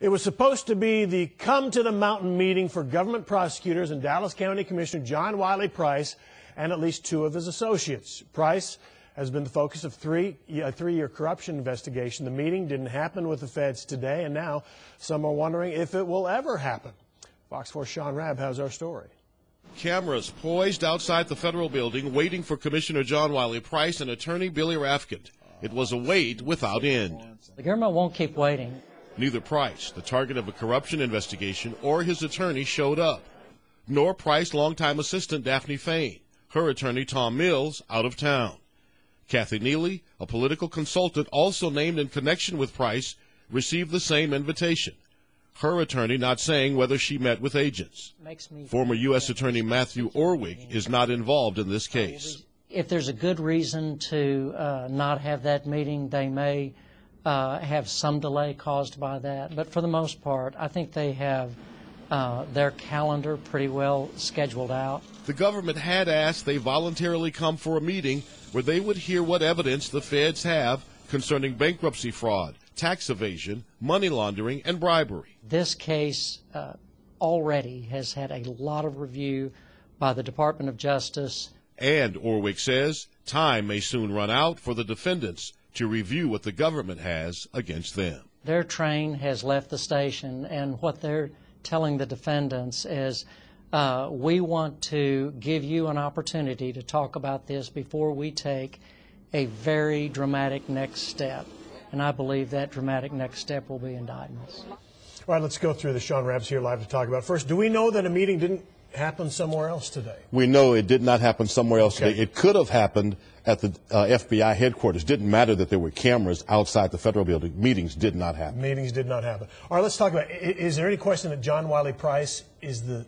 It was supposed to be the come to the mountain meeting for government prosecutors and Dallas County Commissioner John Wiley Price and at least 2 of his associates. Price has been the focus of a three-year corruption investigation. The meeting didn't happen with the feds today, and now some are wondering if it will ever happen. Fox 4's Sean Rabb has our story. Cameras poised outside the federal building waiting for Commissioner John Wiley Price and attorney Billy Rafkin. It was a wait without end. The government won't keep waiting. Neither Price, the target of a corruption investigation, or his attorney showed up, nor Price's longtime assistant Daphne Fain, her attorney Tom Mills, out of town. Kathy Neely, a political consultant also named in connection with Price, received the same invitation, her attorney not saying whether she met with agents. Former U.S. Attorney Matthew Orwig is not involved in this case. If there's a good reason to not have that meeting, they may have some delay caused by that. But for the most part, I think they have their calendar pretty well scheduled out. The government had asked they voluntarily come for a meeting where they would hear what evidence the feds have concerning bankruptcy fraud, tax evasion, money laundering, and bribery. This case already has had a lot of review by the Department of Justice. And Orwig says time may soon run out for the defendants to review what the government has against them. Their train has left the station, and what they're telling the defendants is, we want to give you an opportunity to talk about this before we take a very dramatic next step. And I believe that dramatic next step will be indictments. All right, let's go through this. Sean Rabb's here live to talk about. First, do we know that a meeting didn't happen somewhere else today? We know it did not happen somewhere else today. It could have happened at the FBI headquarters. Didn't matter that there were cameras outside the federal building. Meetings did not happen. Meetings did not happen. All right, let's talk about, is there any question that John Wiley Price is the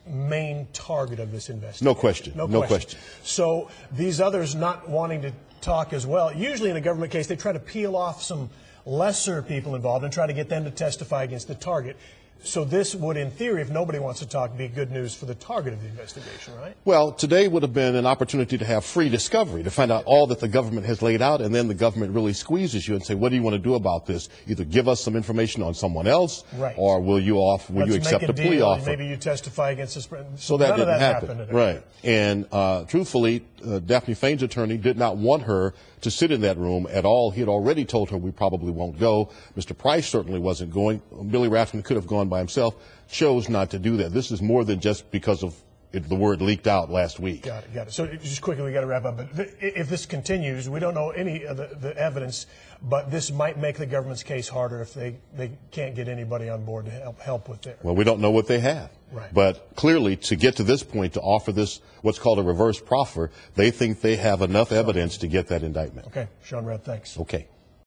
main target of this investigation? No question. No question. So these others not wanting to talk as well, usually in a government case, they try to peel off some lesser people involved and try to get them to testify against the target. So this would, in theory, if nobody wants to talk, be good news for the target of the investigation, right? Well, today would have been an opportunity to have free discovery, to find out all that the government has laid out, and then the government really squeezes you and say, what do you want to do about this? Either give us some information on someone else, right, or will you accept a plea offer? Maybe you testify against this. So that didn't happen. Right. And truthfully, Daphne Fain's attorney did not want her to sit in that room at all. He had already told her we probably won't go. Mr. Price certainly wasn't going. Billy Rafkin could have gone by himself, chose not to do that. This is more than just because of the word leaked out last week. Got it. So just quickly, we got to wrap up. But if this continues, we don't know any of the evidence, but this might make the government's case harder if they can't get anybody on board to help with their. Well, we don't know what they have. Right. But clearly, to get to this point, to offer this, what's called a reverse proffer, they think they have enough evidence to get that indictment. Okay. Sean Rabb, thanks. Okay.